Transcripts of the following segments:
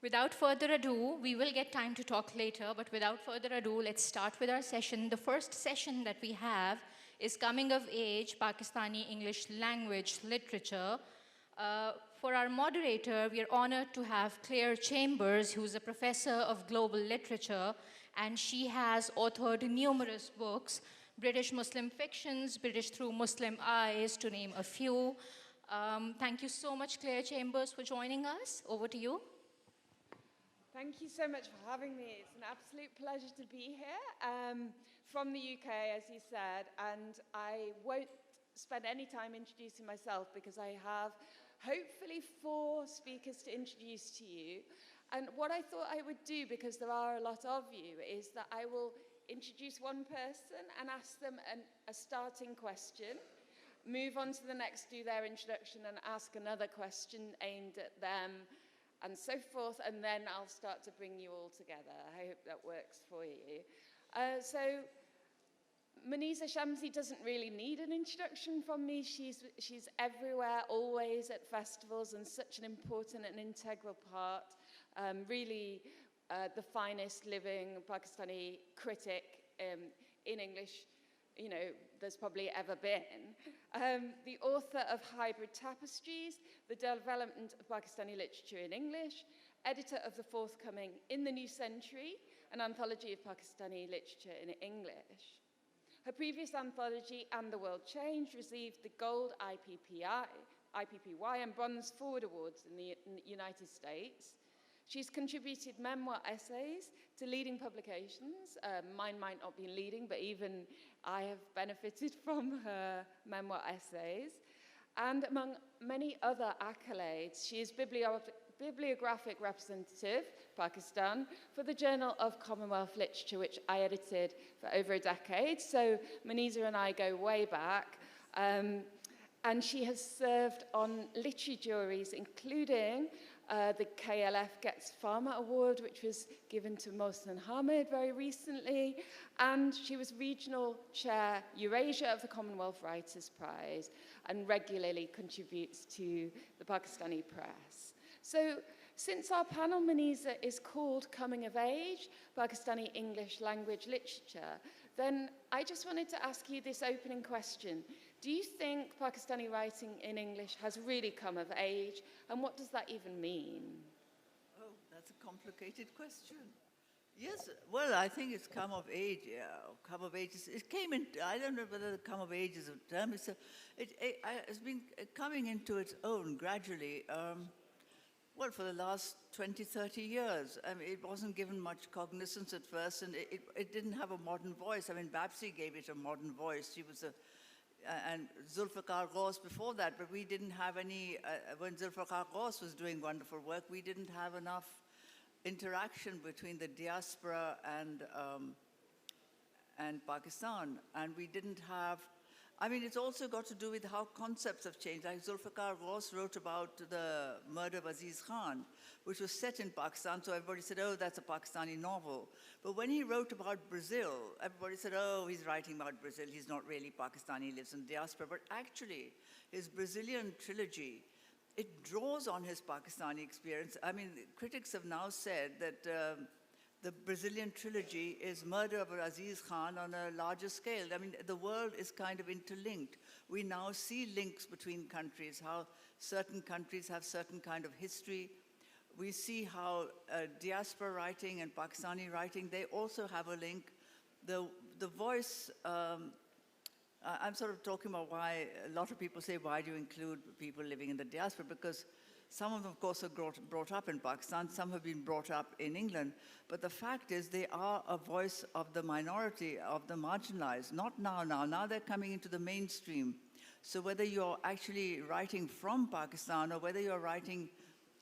Without further ado, we will get time to talk later, but without further ado, let's start with our session. The first session that we have is Coming of Age, Pakistani English Language Literature. For our moderator, we are honored to have Claire Chambers, who's a professor of global literature, and she has authored numerous books, British Muslim fictions, British through Muslim eyes, to name a few. Thank you so much, Claire Chambers, for joining us. Over to you. Thank you so much for having me. It's an absolute pleasure to be here from the UK, as you said, and I won't spend any time introducing myself because I have hopefully 4 speakers to introduce to you. And what I thought I would do, because there are a lot of you, is that I will introduce one person and ask them a starting question, move on to the next, do their introduction, and ask another question aimed at them, and so forth, and then I'll start to bring you all together. I hope that works for you. So Maniza Shamsie doesn't really need an introduction from me. She's everywhere, always at festivals, and such an important and integral part. Really the finest living Pakistani critic in English, there's probably ever been. The author of Hybrid Tapestries, The Development of Pakistani Literature in English, editor of the forthcoming In the New Century, an anthology of Pakistani literature in English. Her previous anthology, And the World Changed, received the Gold IPPY and Bronze Forward Awards in the United States. She's contributed memoir essays to leading publications. Mine might not be leading, but even I have benefited from her memoir essays. And among many other accolades, she is bibliographic representative, Pakistan, for the Journal of Commonwealth Literature, which I edited for over a decade. So Maniza and I go way back. And she has served on literary juries, including the KLF Gets Farmer Award, which was given to Mohsen Hamid very recently, and she was regional chair Eurasia of the Commonwealth Writers' Prize and regularly contributes to the Pakistani press. So since our panel, Maniza, is called Coming of Age, Pakistani English Language Literature, then I just wanted to ask you this opening question. Do you think Pakistani writing in English has really come of age, and what does that even mean? Oh, that's a complicated question. Yes, well, I think it's come of age, yeah. Come of age, it came in, I don't know whether the come of age is a term, it's been coming into its own gradually. Well, for the last 20, 30 years. I mean, it wasn't given much cognizance at first, and it didn't have a modern voice. I mean, Babsi gave it a modern voice. She was and Zulfikar Ghaus before that, but we didn't have any, when Zulfikar Ghaus was doing wonderful work, we didn't have enough interaction between the diaspora and Pakistan, and we didn't have, I mean, it's also got to do with how concepts have changed. Like Zulfikar Ghaus wrote about the murder of Aziz Khan, which was set in Pakistan, so everybody said, oh, that's a Pakistani novel. But when he wrote about Brazil, everybody said, oh, he's writing about Brazil, he's not really Pakistani, he lives in diaspora. But actually, his Brazilian trilogy, it draws on his Pakistani experience. I mean, critics have now said that the Brazilian trilogy is murder of Aziz Khan on a larger scale. I mean, the world is kind of interlinked. We now see links between countries, how certain countries have certain kind of history. We see how diaspora writing and Pakistani writing, they also have a link. The voice, I'm sort of talking about why a lot of people say, why do you include people living in the diaspora? Because some of them, of course, are brought up in Pakistan, some have been brought up in England, but the fact is they are a voice of the minority, of the marginalized. Not now they're coming into the mainstream. So whether you're actually writing from Pakistan or whether you're writing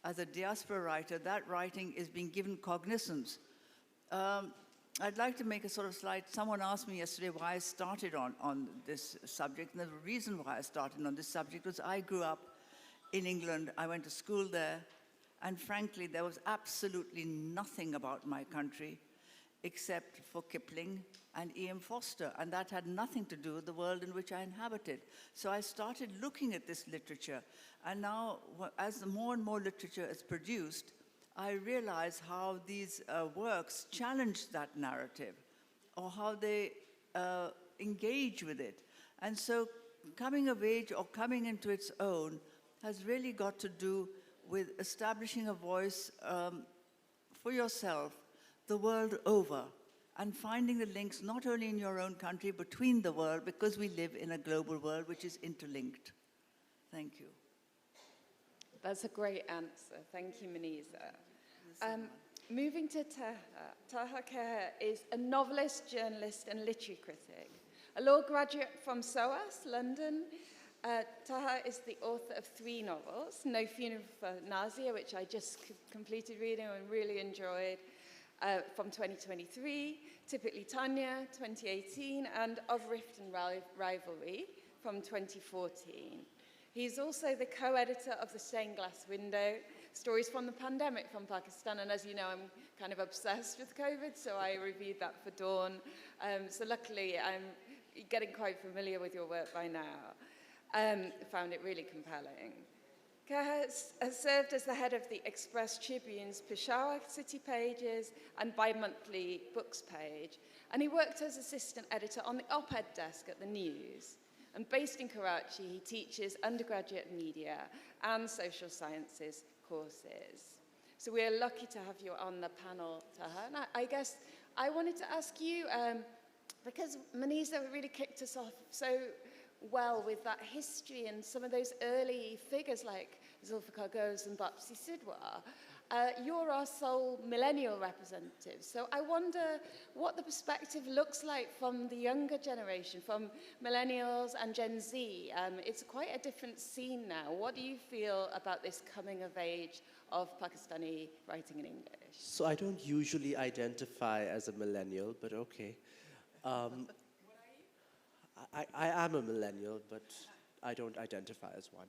as a diaspora writer, that writing is being given cognizance. I'd like to make a sort of slide. Someone asked me yesterday why I started on this subject, and the reason why I started on this subject was I grew up in England. I went to school there, and frankly, there was absolutely nothing about my country except for Kipling and E.M. Forster, and that had nothing to do with the world in which I inhabited. So I started looking at this literature, and now, as more and more literature is produced, I realize how these works challenge that narrative, or how they engage with it. And so coming of age or coming into its own has really got to do with establishing a voice for yourself the world over, and finding the links not only in your own country, but between the world, because we live in a global world which is interlinked. Thank you. That's a great answer. Thank you, Maniza. Moving to Taha. Taha Kehar is a novelist, journalist, and literary critic. A law graduate from SOAS, London, Taha is the author of 3 novels, No Funeral for Nazia, which I just completed reading and really enjoyed, from 2023, Typically Tanya, 2018, and Of Rift and Rivalry from 2014. He's also the co-editor of The Stained Glass Window, Stories from the Pandemic from Pakistan, and as you know, I'm kind of obsessed with COVID, so I reviewed that for Dawn. So luckily, I'm getting quite familiar with your work by now. Found it really compelling. Kehar has served as the head of the Express Tribune's Peshawar City pages and bi-monthly books page, and he worked as assistant editor on the op-ed desk at the News. And based in Karachi, he teaches undergraduate media and social sciences courses. So we're lucky to have you on the panel, Taha. And I guess I wanted to ask you, because Maniza really kicked us off so well with that history and some of those early figures like Zulfikar Ghosh and Bapsi Sidhwa. You're our sole millennial representative, so I wonder what the perspective looks like from the younger generation, from millennials and Gen Z. It's quite a different scene now. What do you feel about this coming of age of Pakistani writing in English? So I don't usually identify as a millennial, but okay. I am a millennial, but I don't identify as one.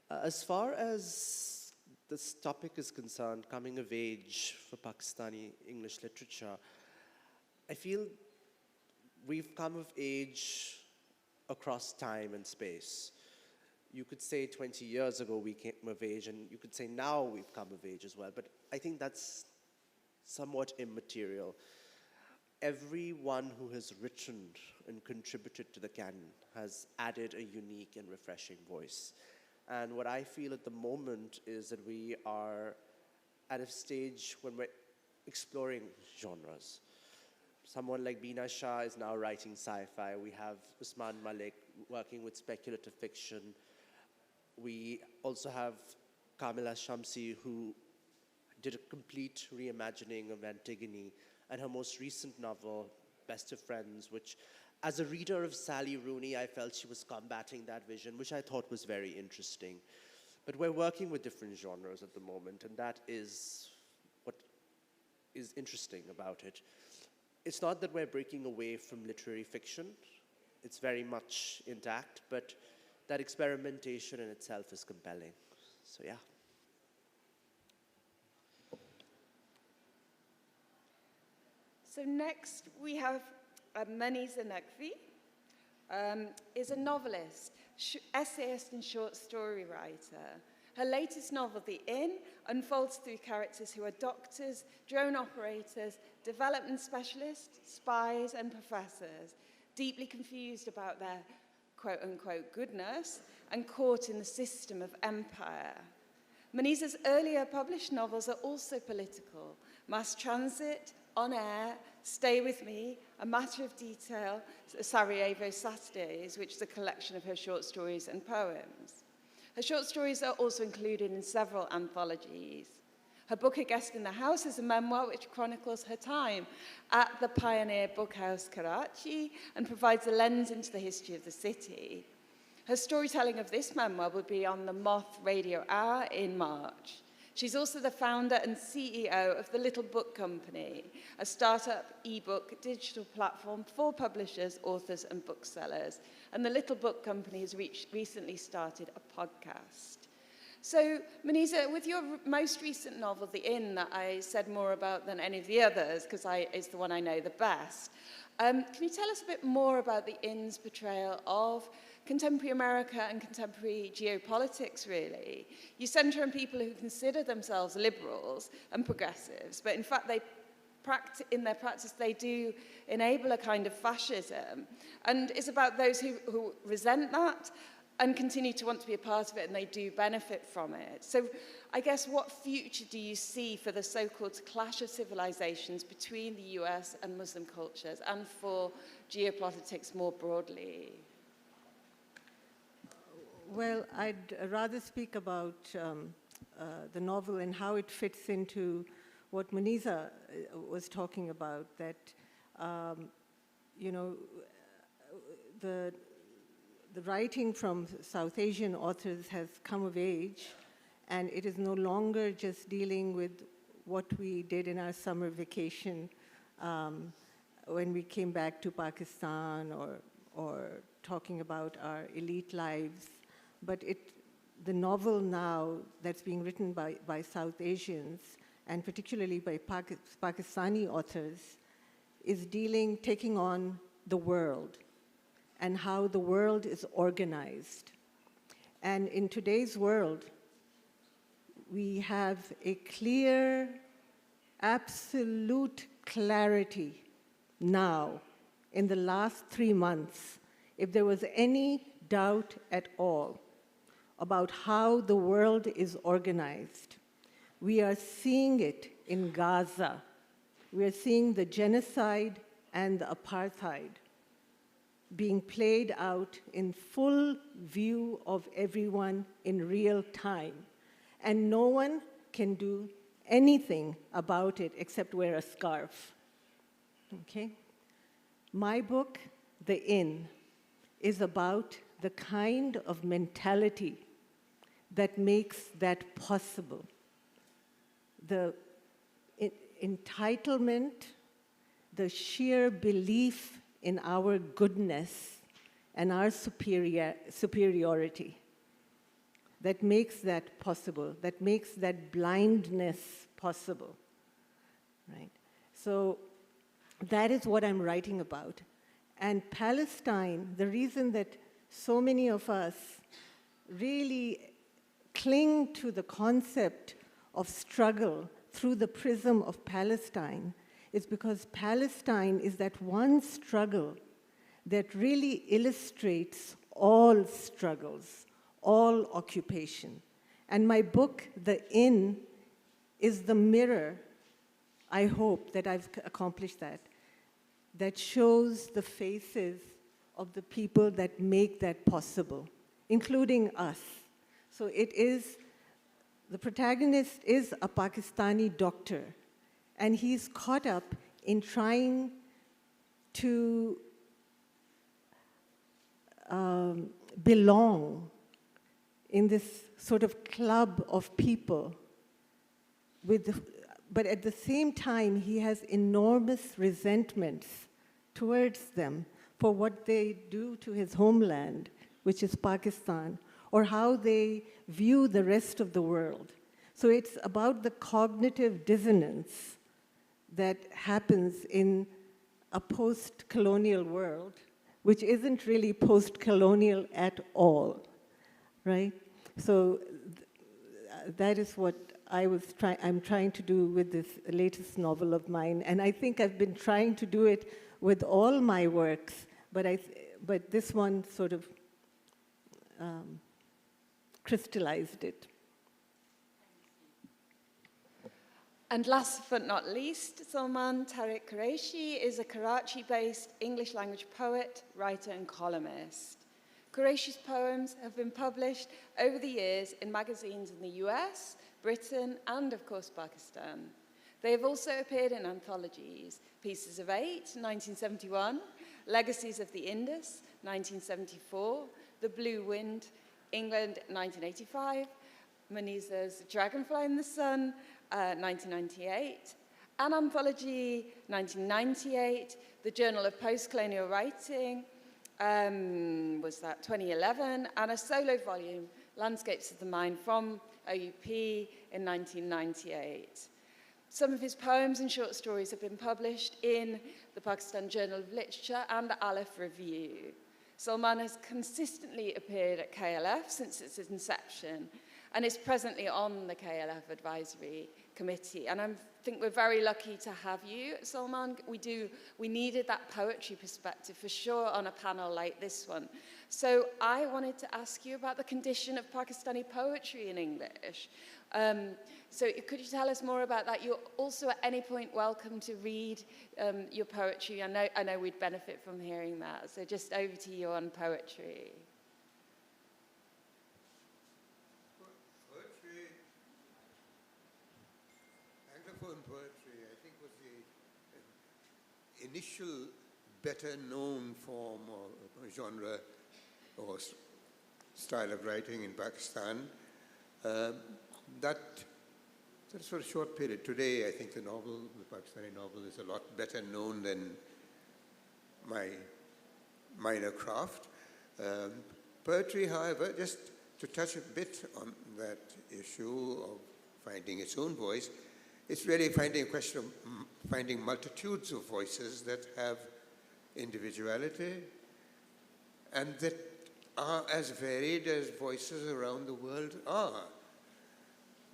As far as this topic is concerned, coming of age for Pakistani English literature, I feel we've come of age across time and space. You could say 20 years ago we came of age, and you could say now we've come of age as well, but I think that's somewhat immaterial. Everyone who has written and contributed to the canon has added a unique and refreshing voice. And what I feel at the moment is that we are at a stage when we're exploring genres. Someone like Beena Shah is now writing sci-fi. We have Usman Malik working with speculative fiction. We also have Kamila Shamsie, who did a complete reimagining of Antigone, and her most recent novel, Best of Friends, which, as a reader of Sally Rooney, I felt she was combating that vision, which I thought was very interesting. But we're working with different genres at the moment, and that is what is interesting about it. It's not that we're breaking away from literary fiction. It's very much intact, but that experimentation in itself is compelling. So yeah. So next we have Maniza Naqvi, is a novelist, essayist and short story writer. Her latest novel, The Inn, unfolds through characters who are doctors, drone operators, development specialists, spies and professors, deeply confused about their quote-unquote goodness and caught in the system of empire. Maniza's earlier published novels are also political: Mass Transit, On Air, Stay With Me, A Matter of Detail, Sarajevo Saturdays, which is a collection of her short stories and poems. Her short stories are also included in several anthologies. Her book, A Guest in the House, is a memoir which chronicles her time at the Pioneer Bookhouse, Karachi, and provides a lens into the history of the city. Her storytelling of this memoir will be on the Moth Radio Hour in March. She's also the founder and CEO of The Little Book Company, a startup ebook digital platform for publishers, authors, and booksellers. And The Little Book Company has recently started a podcast. So, Maniza, with your most recent novel, The Inn, that I said more about than any of the others, because it's the one I know the best, can you tell us a bit more about The Inn's portrayal of contemporary America and contemporary geopolitics, really? You centre on people who consider themselves liberals and progressives, but in fact, in their practice, they do enable a kind of fascism. And it's about those who resent that and continue to want to be a part of it, and they do benefit from it. So I guess, what future do you see for the so-called clash of civilizations between the US and Muslim cultures, and for geopolitics more broadly? Well, I'd rather speak about the novel and how it fits into what Muneeza was talking about, that, you know, the writing from South Asian authors has come of age, and it is no longer just dealing with what we did in our summer vacation when we came back to Pakistan, or talking about our elite lives. But the novel now that's being written by South Asians, and particularly by Pakistani authors, is taking on the world and how the world is organized. And in today's world, we have a clear, absolute clarity now, in the last 3 months, if there was any doubt at all about how the world is organized. We are seeing it in Gaza. We are seeing the genocide and the apartheid being played out in full view of everyone in real time. And no one can do anything about it except wear a scarf. Okay? My book, The Inn, is about the kind of mentality that makes that possible. The entitlement, the sheer belief in our goodness and our superiority that makes that possible, that makes that blindness possible, right? So that is what I'm writing about. And Palestine, the reason that so many of us really cling to the concept of struggle through the prism of Palestine is because Palestine is that one struggle that really illustrates all struggles, all occupation. And my book, The Inn, is the mirror, I hope that I've accomplished that shows the faces of the people that make that possible, including us. So the protagonist is a Pakistani doctor, and he's caught up in trying to belong in this sort of club of people, but at the same time, he has enormous resentments towards them for what they do to his homeland, which is Pakistan, or how they view the rest of the world. So it's about the cognitive dissonance that happens in a post-colonial world, which isn't really post-colonial at all, right? So that is what I'm trying to do with this latest novel of mine, and I think I've been trying to do it with all my works, but this one sort of crystallized it. And last but not least, Salman Tarek Kureshi is a Karachi-based English language poet, writer, and columnist. Kureshi's poems have been published over the years in magazines in the US, Britain, and of course Pakistan. They have also appeared in anthologies: Pieces of Eight, 1971, Legacies of the Indus, 1974, The Blue Wind, England, 1985, Maniza's Dragonfly in the Sun, 1998. An Anthology, 1998. The Journal of Postcolonial Writing, was that 2011? And a solo volume, Landscapes of the Mind, from OUP in 1998. Some of his poems and short stories have been published in the Pakistan Journal of Literature and the Aleph Review. Salman has consistently appeared at KLF since its inception and is presently on the KLF Advisory Committee. And I think we're very lucky to have you, Salman. We needed that poetry perspective for sure on a panel like this one. So I wanted to ask you about the condition of Pakistani poetry in English. So could you tell us more about that? You're also at any point welcome to read your poetry. I know we'd benefit from hearing that. So just over to you on poetry. Poetry, Anglophone poetry, I think was the initial better known form or genre or style of writing in Pakistan. That's for a short period. Today, I think the Pakistani novel is a lot better known than my minor craft. Poetry, however, just to touch a bit on that issue of finding its own voice, it's really a question of finding multitudes of voices that have individuality and that are as varied as voices around the world are.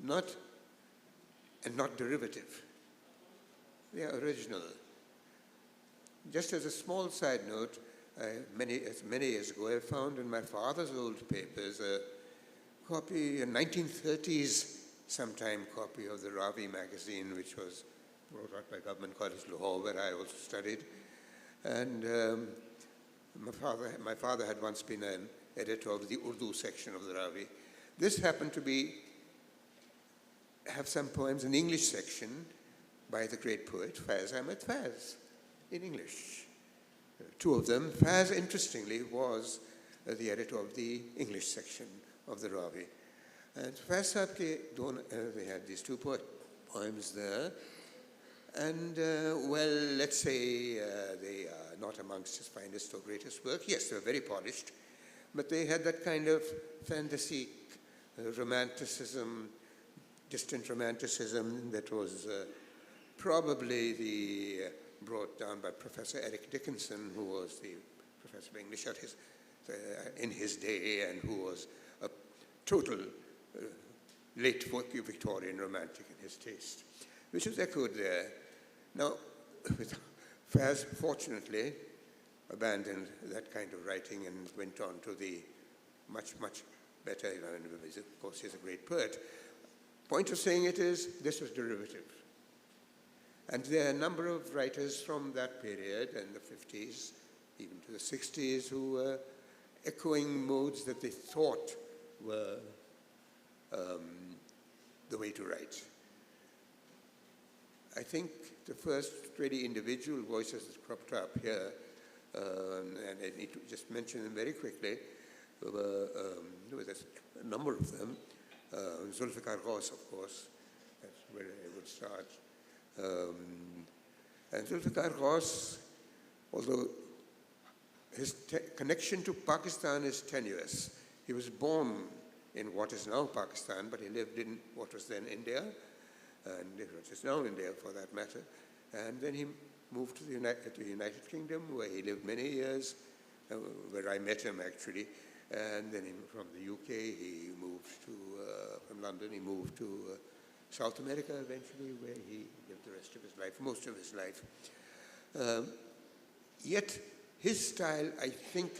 Not derivative. They are original. Just as a small side note, many years ago, I found in my father's old papers a copy, a 1930s sometime copy of the Ravi magazine, which was brought out by Government College Lahore, where I also studied. And my father had once been an editor of the Urdu section of the Ravi. This happened to have some poems in the English section by the great poet Faiz Ahmed Faiz in English. Two of them. Faiz, interestingly, was the editor of the English section of the Ravi. And Faiz Sahib they had these two poems there. And, well, let's say they are not amongst his finest or greatest work. Yes, they were very polished, but they had that kind of fantasy, romanticism, distant romanticism that was probably brought down by Professor Eric Dickinson, who was the professor of English in his day and who was a total late Victorian romantic in his taste, which was echoed there. Now, Faiz fortunately abandoned that kind of writing and went on to the much, much better, of course he's a great poet. Point of saying it is, this was derivative. And there are a number of writers from that period, in the 50s, even to the 60s, who were echoing modes that they thought were the way to write. I think the first really individual voices that cropped up here, and I need to just mention them very quickly, there was a number of them. Zulfikar Ghaus, of course, that's where I would start. And Zulfikar Ghaus, although his connection to Pakistan is tenuous, he was born in what is now Pakistan, but he lived in what was then India, and what is now India for that matter. And then he moved to the United Kingdom, where he lived many years, where I met him actually. And then from the UK, he moved from London, he moved to South America eventually, where he lived the rest of his life, most of his life. Yet his style, I think,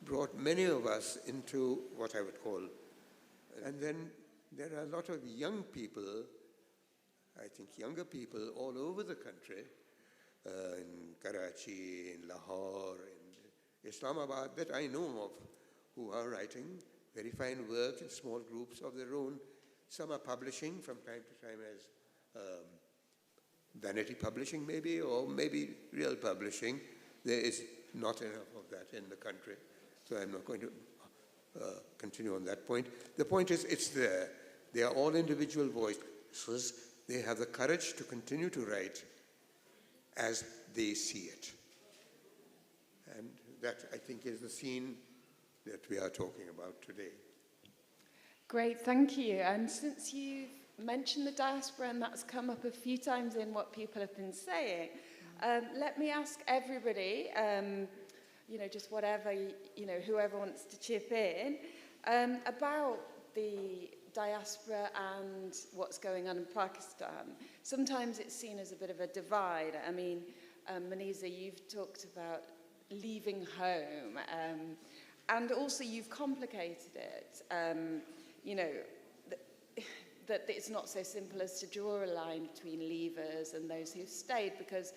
brought many of us into what I would call, and then there are a lot of young people, I think younger people all over the country, in Karachi, in Lahore, in Islamabad, that I know of, who are writing very fine work in small groups of their own. Some are publishing from time to time as vanity publishing maybe, or maybe real publishing. There is not enough of that in the country, so I'm not going to continue on that point. The point is, it's there. They are all individual voices. They have the courage to continue to write as they see it. And that, I think, is the scene that we are talking about today. Great, thank you. And since you've mentioned the diaspora, and that's come up a few times in what people have been saying, let me ask everybody, just whatever, whoever wants to chip in, about the diaspora and what's going on in Pakistan. Sometimes it's seen as a bit of a divide. I mean, Maniza, you've talked about leaving home, and also you've complicated it, that it's not so simple as to draw a line between leavers and those who've stayed, because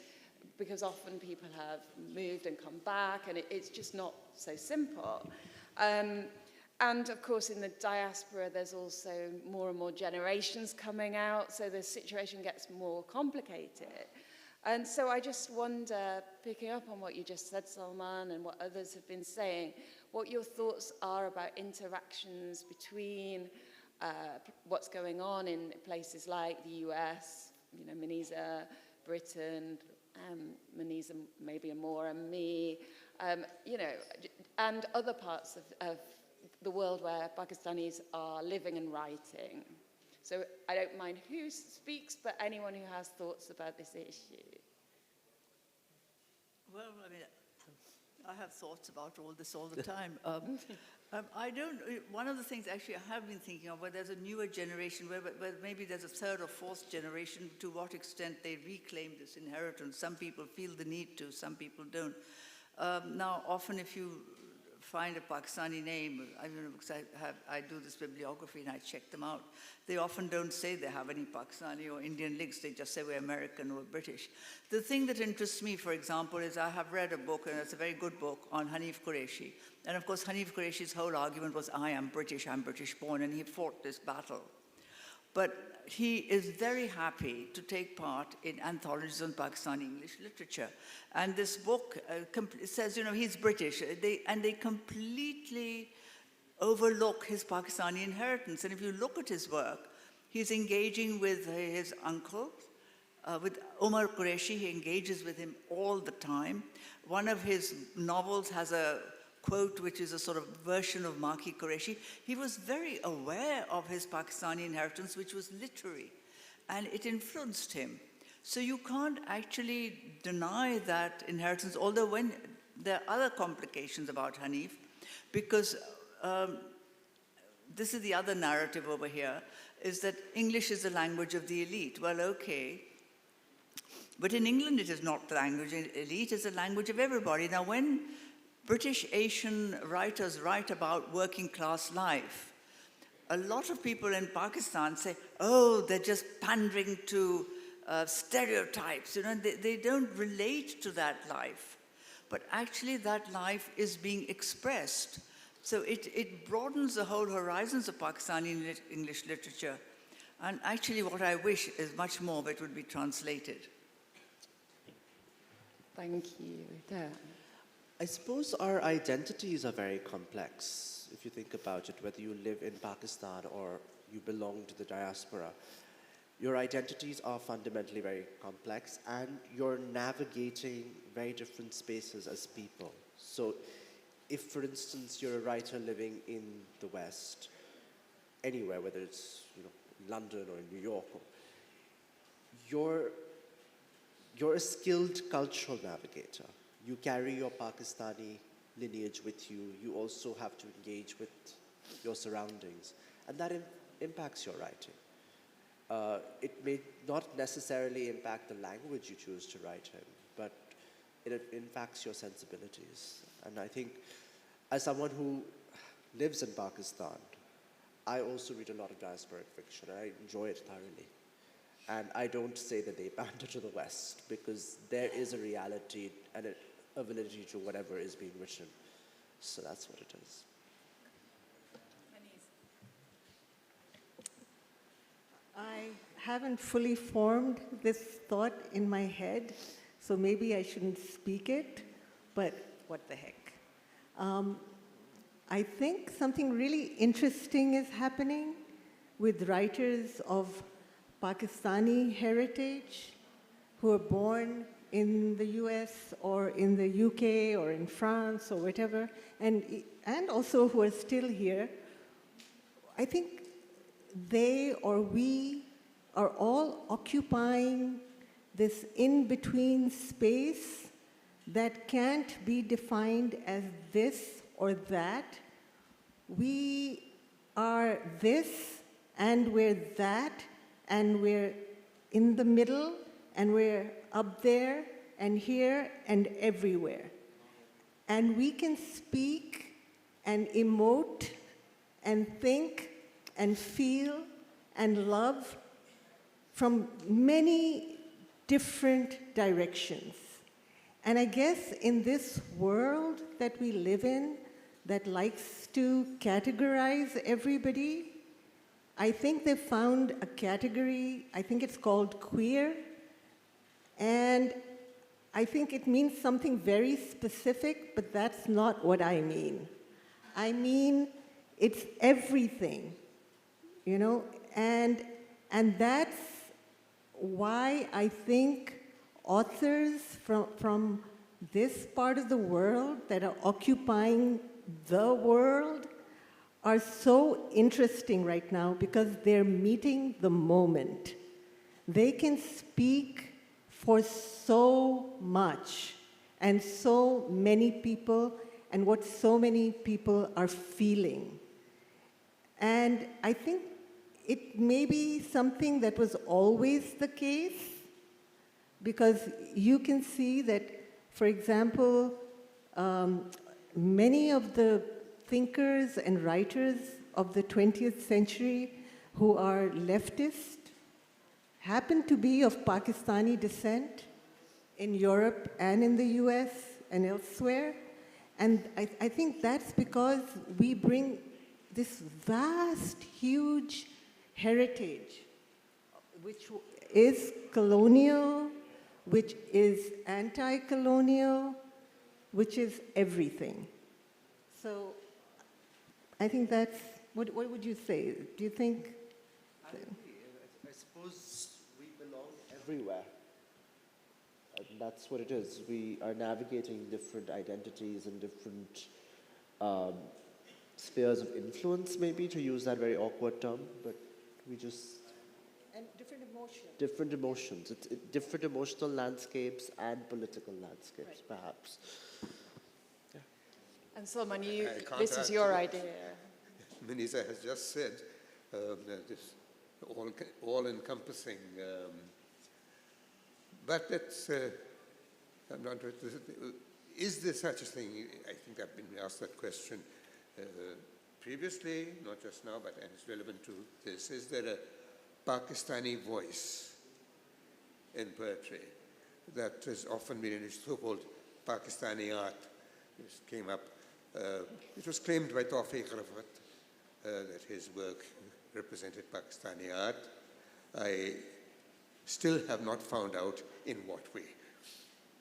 often people have moved and come back, and it's just not so simple. And of course, in the diaspora, there's also more and more generations coming out, so the situation gets more complicated. And so I just wonder, picking up on what you just said, Salman, and what others have been saying, what your thoughts are about interactions between what's going on in places like the US, Maniza, Britain, Maniza maybe more, and me, and other parts of the world where Pakistanis are living and writing. So I don't mind who speaks, but anyone who has thoughts about this issue. Well, I mean, I have thoughts about all this all the time. One of the things actually I have been thinking of, where there's a newer generation, where maybe there's a third or fourth generation, to what extent they reclaim this inheritance. Some people feel the need to, some people don't. Now, often if you find a Pakistani name, I don't know, because I do this bibliography and I check them out, they often don't say they have any Pakistani or Indian links, they just say we're American or British. The thing that interests me, for example, is I have read a book, and it's a very good book, on Hanif Kureshi. And of course, Hanif Qureshi's whole argument was, I am British born, and he fought this battle. But he is very happy to take part in anthologies on Pakistani English literature. And this book says, he's British, and they completely overlook his Pakistani inheritance. And if you look at his work, he's engaging with his uncle, with Omar Qureshi. He engages with him all the time. One of his novels has a quote which is a sort of version of Maki Kureshi. He was very aware of his Pakistani inheritance, which was literary, and it influenced him. So you can't actually deny that inheritance, although when there are other complications about Hanif, because this is the other narrative over here, is that English is the language of the elite. Well, okay, but in England it is not the language of the elite, it's the language of everybody. Now, when British Asian writers write about working class life, a lot of people in Pakistan say, oh, they're just pandering to stereotypes, they don't relate to that life. But actually that life is being expressed. So it broadens the whole horizons of Pakistani English literature. And actually what I wish is much more of it would be translated. Thank you. Taha. I suppose our identities are very complex, if you think about it, whether you live in Pakistan or you belong to the diaspora. Your identities are fundamentally very complex, and you're navigating very different spaces as people. So if, for instance, you're a writer living in the West, anywhere, whether it's London or in New York, you're a skilled cultural navigator. You carry your Pakistani lineage with you. You also have to engage with your surroundings. And that impacts your writing. It may not necessarily impact the language you choose to write in, but it impacts your sensibilities. And I think, as someone who lives in Pakistan, I also read a lot of diasporic fiction, and I enjoy it thoroughly. And I don't say that they pander to the West, because there is a reality and a validity to whatever is being written. So that's what it is. I haven't fully formed this thought in my head, so maybe I shouldn't speak it, but what the heck. I think something really interesting is happening with writers of Pakistani heritage who are born in the US or in the UK or in France or whatever, and also who are still here. I think they or we are all occupying this in-between space that can't be defined as this or that. We are this and we're that and we're in the middle and we're up there and here and everywhere. And we can speak and emote and think and feel and love from many different directions. And I guess in this world that we live in that likes to categorize everybody, I think they found a category, I think it's called queer, and I think it means something very specific, but that's not what I mean. I mean, it's everything, you know, and that's why I think authors from this part of the world that are occupying the world are so interesting right now because they're meeting the moment. They can speak for so much and so many people and what so many people are feeling. And I think it may be something that was always the case, because you can see that, for example, many of the thinkers and writers of the 20th century who are leftist happen to be of Pakistani descent in Europe and in the US and elsewhere. And I think that's because we bring this vast, huge heritage, which is colonial, which is anti-colonial, which is everything. So I think that's, what would you say? Do you think? I agree. I suppose we belong everywhere. That's what it is. We are navigating different identities and different spheres of influence, maybe, to use that very awkward term, but we just... And different emotions. Different emotions. It's different emotional landscapes and political landscapes, perhaps. Yeah. And Salman, this is your idea. Maniza has just said this all-encompassing. But that's, I'm not, is there such a thing? I think I've been asked that question previously, not just now, but and it's relevant to this. Is there a Pakistani voice in poetry that has often been in so-called Pakistani art? This came up. It was claimed by Tawfiq that his work represented Pakistani art. I still have not found out in what way.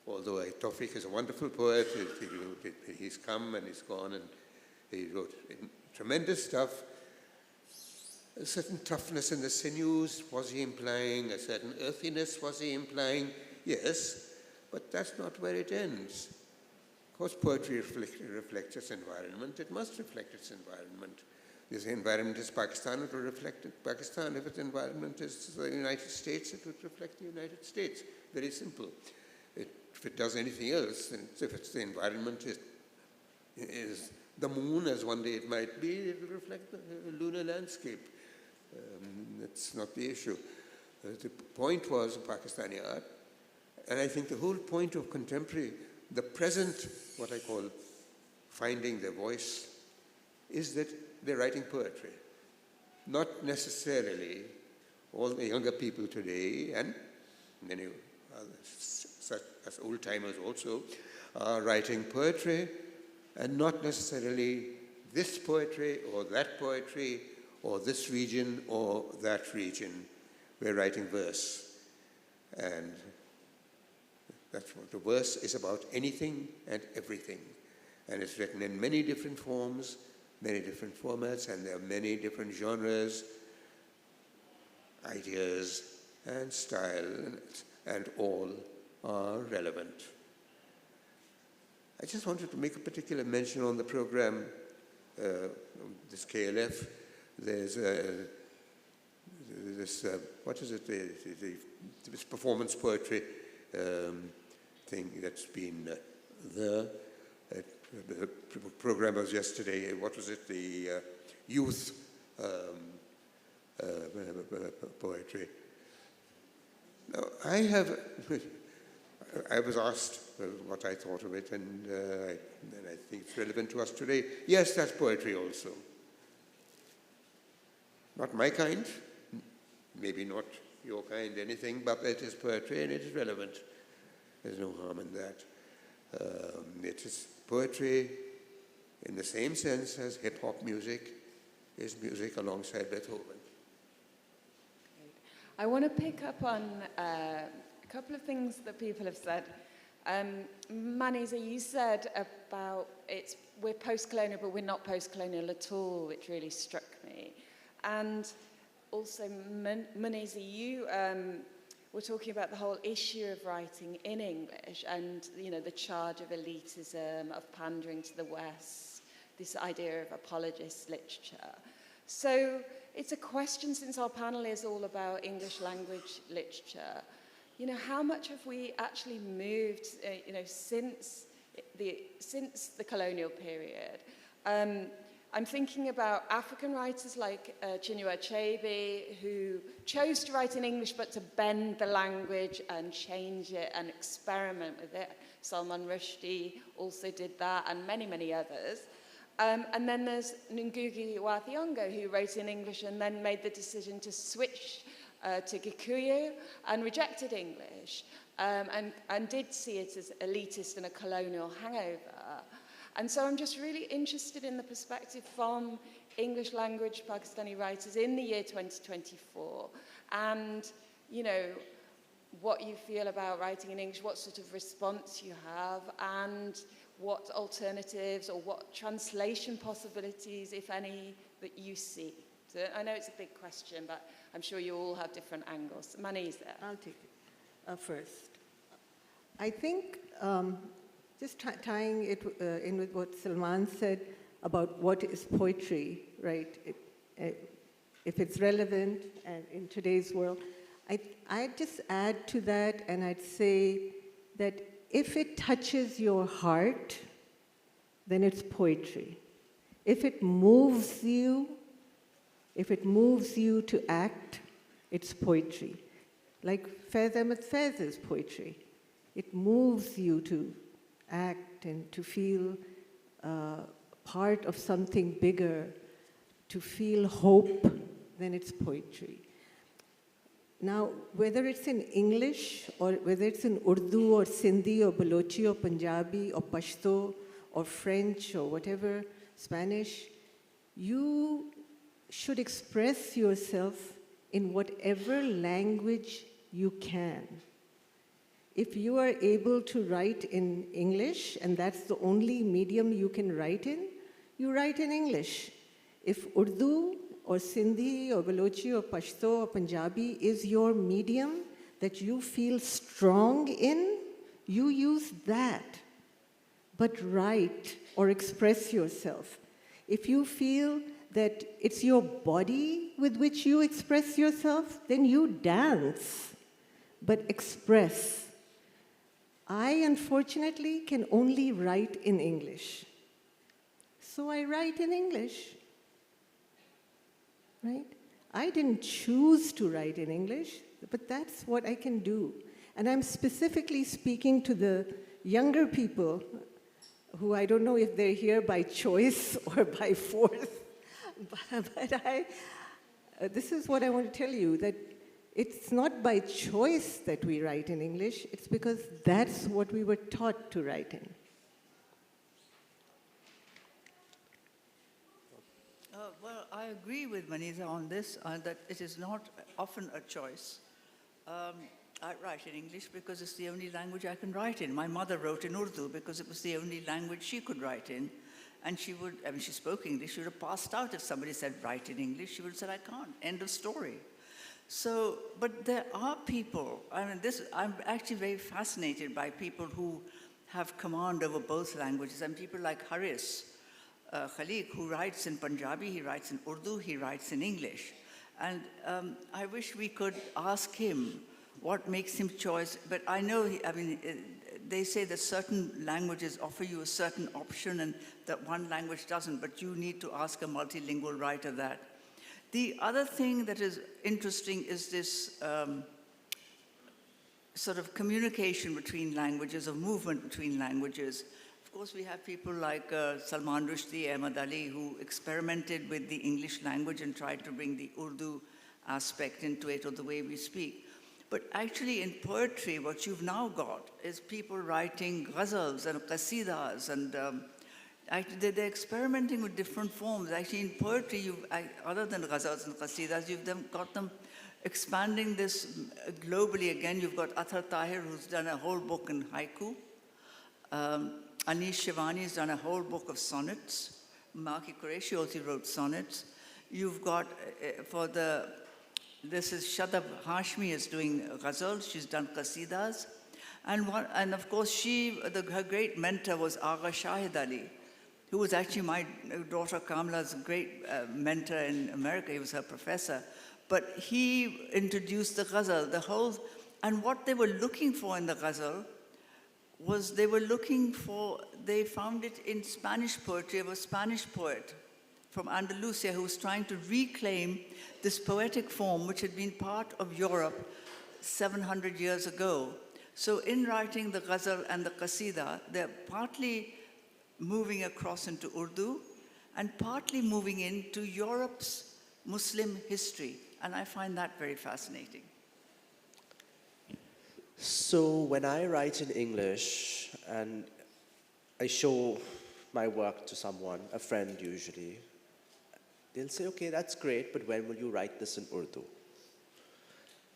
Although Tawfiq is a wonderful poet, he's come and he's gone, and he wrote tremendous stuff. A certain toughness in the sinews, was he implying? A certain earthiness, was he implying? Yes, but that's not where it ends. Of course, poetry reflects its environment. It must reflect its environment. If the environment is Pakistan, it will reflect Pakistan. If its environment is the United States, it would reflect the United States. Very simple. If it does anything else, then if it's the environment is the moon, as one day it might be, it will reflect the lunar landscape. That's not the issue. The point was Pakistani art, and I think the whole point of contemporary, the present, what I call finding their voice, is that they're writing poetry. Not necessarily all the younger people today, and many others, such as old-timers also, are writing poetry, and not necessarily this poetry or that poetry or this region or that region. We're writing verse. And that's what the verse is about, anything and everything. And it's written in many different forms, many different formats, and there are many different genres, ideas, and style, and all are relevant. I just wanted to make a particular mention on the program, this KLF. There's this, what is it, this performance poetry thing that's been the program was yesterday, what was it, the youth poetry. Now, I was asked what I thought of it, and I think it's relevant to us today. Yes, that's poetry also. Not my kind, maybe not your kind, anything, but it is poetry and it is relevant. There's no harm in that. It is poetry in the same sense as hip-hop music is music alongside Beethoven. I want to pick up on a couple of things that people have said. Maniza, you said about we're post-colonial, but we're not post-colonial at all, which really struck me. And also, Muneeza, you were talking about the whole issue of writing in English and, you know, the charge of elitism, of pandering to the West, this idea of apologist literature. So it's a question, since our panel is all about English language literature, you know, how much have we actually moved, you know, since the colonial period? I'm thinking about African writers like Chinua Achebe, who chose to write in English but to bend the language and change it and experiment with it. Salman Rushdie also did that, and many, many others. And then there's Ngugi wa Thiong'o, who wrote in English and then made the decision to switch to Gikuyu and rejected English, and did see it as elitist and a colonial hangover. And so I'm just really interested in the perspective from English language Pakistani writers in the year 2024, and, you know, what you feel about writing in English, what sort of response you have, and what alternatives or what translation possibilities, if any, that you see. So I know it's a big question, but I'm sure you all have different angles. Maniza. I'll take it first. I think just tying it in with what Salman said about what is poetry, right? If it's relevant and in today's world, I'd just add to that, and I'd say that if it touches your heart, then it's poetry. If it moves you to act, it's poetry. Like Faiz Ahmed Faiz's poetry. It moves you to act and to feel part of something bigger, to feel hope, then it's poetry. Now, whether it's in English or whether it's in Urdu or Sindhi or Balochi or Punjabi or Pashto or French or whatever, Spanish, you should express yourself in whatever language you can. If you are able to write in English, and that's the only medium you can write in, you write in English. If Urdu or Sindhi or Balochi or Pashto or Punjabi is your medium that you feel strong in, you use that. But write or express yourself. If you feel that it's your body with which you express yourself, then you dance, but express. I, unfortunately, can only write in English. So I write in English, right? I didn't choose to write in English, but that's what I can do. And I'm specifically speaking to the younger people who I don't know if they're here by choice or by force, but this is what I want to tell you, that it's not by choice that we write in English, it's because that's what we were taught to write in. Well, I agree with Maniza on this, that it is not often a choice. I write in English because it's the only language I can write in. My mother wrote in Urdu because it was the only language she could write in. And she would, I mean, she spoke English, she would have passed out if somebody said, write in English. She would have said, I can't. End of story. So, but there are people, I mean, I'm actually very fascinated by people who have command over both languages, and people like Haris Khaliq, who writes in Punjabi, he writes in Urdu, he writes in English. And I wish we could ask him what makes him choice, but I know, they say that certain languages offer you a certain option and that one language doesn't, but you need to ask a multilingual writer that. The other thing that is interesting is this sort of communication between languages, or movement between languages. Of course, we have people like Salman Rushdie, Ahmad Ali, who experimented with the English language and tried to bring the Urdu aspect into it, or the way we speak. But actually in poetry, what you've now got is people writing ghazals and qasidas, and they're experimenting with different forms. Actually in poetry, other than ghazals and qasidas, you've got them expanding this globally. Again, you've got Athar Tahir, who's done a whole book in haiku. Anish Shivani has done a whole book of sonnets. Maki Kureshi also wrote sonnets. You've got, this is Shadab Hashmi is doing ghazals, she's done qasidas. And of course, her great mentor was Agha Shahid Ali, who was actually my daughter Kamla's great mentor in America. He was her professor. But he introduced the ghazal, and what they were looking for in the ghazal was they found it in Spanish poetry of a Spanish poet from Andalusia who was trying to reclaim this poetic form which had been part of Europe 700 years ago. So in writing the ghazal and the qasida, they're partly moving across into Urdu and partly moving into Europe's Muslim history. And I find that very fascinating. So when I write in English and I show my work to someone, a friend usually, they'll say, okay, that's great, but when will you write this in Urdu?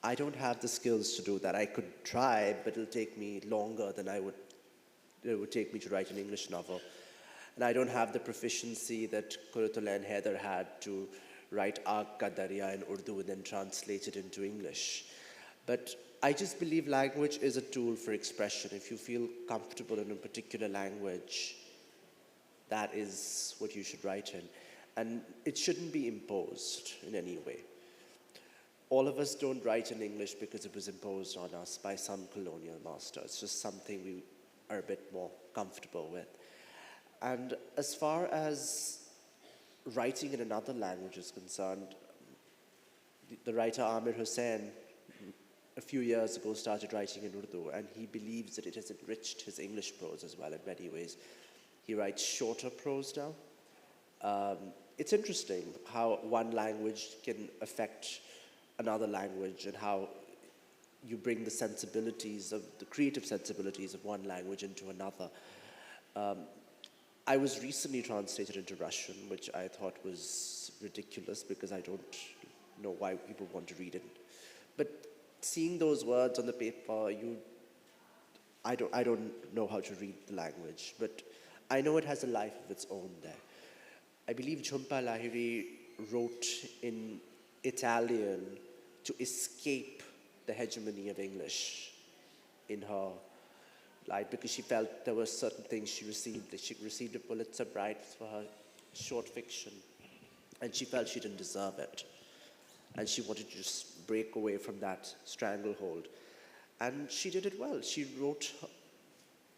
I don't have the skills to do that. I could try, but it'll take me longer than it would take me to write an English novel. And I don't have the proficiency that Kureshi Haider had to write Aag Ka Darya in Urdu and then translate it into English. But I just believe language is a tool for expression. If you feel comfortable in a particular language, that is what you should write in. And it shouldn't be imposed in any way. All of us don't write in English because it was imposed on us by some colonial master. It's just something we are a bit more comfortable with. And as far as writing in another language is concerned, the writer Amir Hussain a few years ago started writing in Urdu, and he believes that it has enriched his English prose as well in many ways. He writes shorter prose now. It's interesting how one language can affect another language and how you bring the creative sensibilities of one language into another. I was recently translated into Russian, which I thought was ridiculous because I don't know why people want to read it. But seeing those words on the paper, I don't know how to read the language, but I know it has a life of its own there. I believe Jhumpa Lahiri wrote in Italian to escape the hegemony of English in her life because she felt there were certain things she received. She received a Pulitzer Prize for her short fiction, and she felt she didn't deserve it. And she wanted to just break away from that stranglehold. And she did it well. She wrote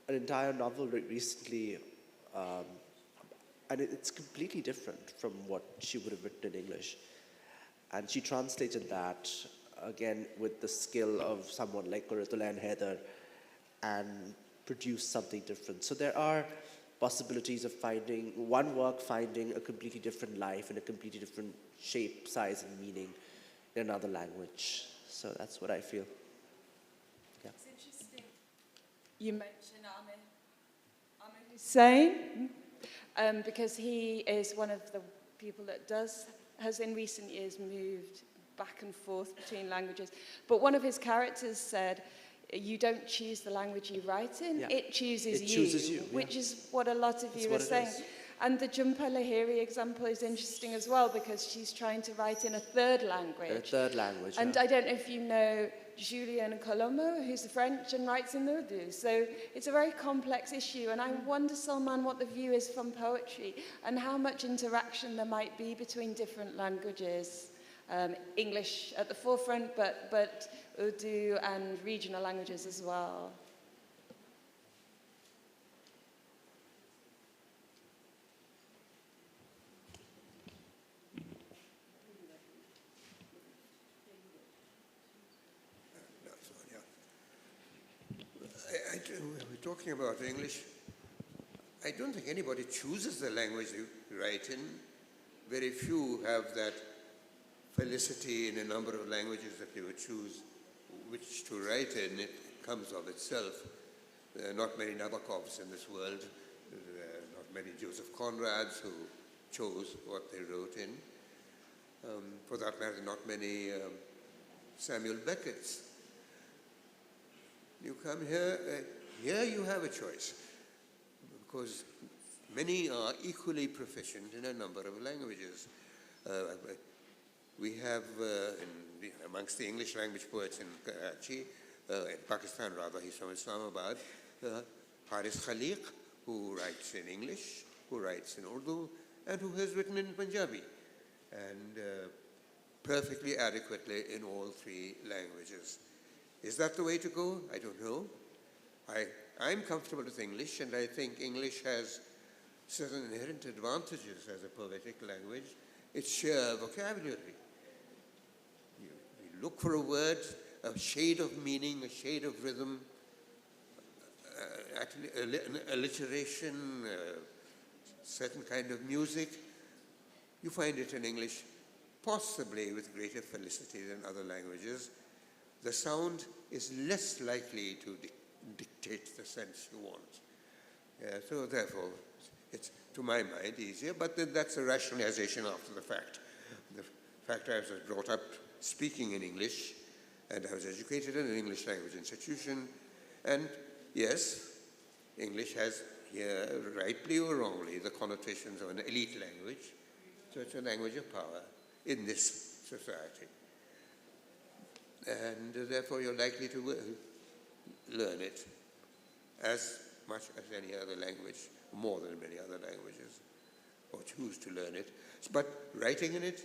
an entire novel recently, and it's completely different from what she would have written in English. And she translated that, again, with the skill of someone like Kureshi Haider, and produced something different. So there are possibilities of finding one work, finding a completely different life and a completely different shape, size, and meaning in another language. So that's what I feel. Yeah. It's interesting. You mentioned Amir Hussain, because he is one of the people that has in recent years moved back and forth between languages. But one of his characters said, you don't choose the language you write in, Yeah. it chooses It chooses you, yeah. which is what a lot of you are saying. And the Jhumpa Lahiri example is interesting as well because she's trying to write in a third language. A third language, And yeah. I don't know if you know Julien Colomo, who's French and writes in Urdu. So it's a very complex issue. And I wonder, Salman, what the view is from poetry and how much interaction there might be between different languages. English at the forefront, but Urdu and regional languages as well. We're talking about English. I don't think anybody chooses the language they write in. Very few have that felicity in a number of languages that they would choose which to write in. It comes of itself. There are not many Nabokovs in this world. There are not many Joseph Conrads who chose what they wrote in. For that matter, not many Samuel Beckett's. You come here, here you have a choice, because many are equally proficient in a number of languages. We have, amongst the English language poets in Karachi, in Pakistan rather, he's from Islamabad, Haris Khaliq, who writes in English, who writes in Urdu, and who has written in Punjabi, and perfectly adequately in all three languages. Is that the way to go? I don't know. I'm comfortable with English, and I think English has certain inherent advantages as a poetic language. Its sheer vocabulary. You look for a word, a shade of meaning, a shade of rhythm, actually alliteration, certain kind of music. You find it in English, possibly with greater felicity than other languages. The sound is less likely to dictate the sense you want. So therefore, it's, to my mind, easier, but that's a rationalization after the fact. The fact I was brought up speaking in English, and I was educated in an English language institution, and yes, English has here, rightly or wrongly, the connotations of an elite language, so it's a language of power in this society. And therefore you're likely to learn it as much as any other language, more than many other languages, or choose to learn it. But writing in it,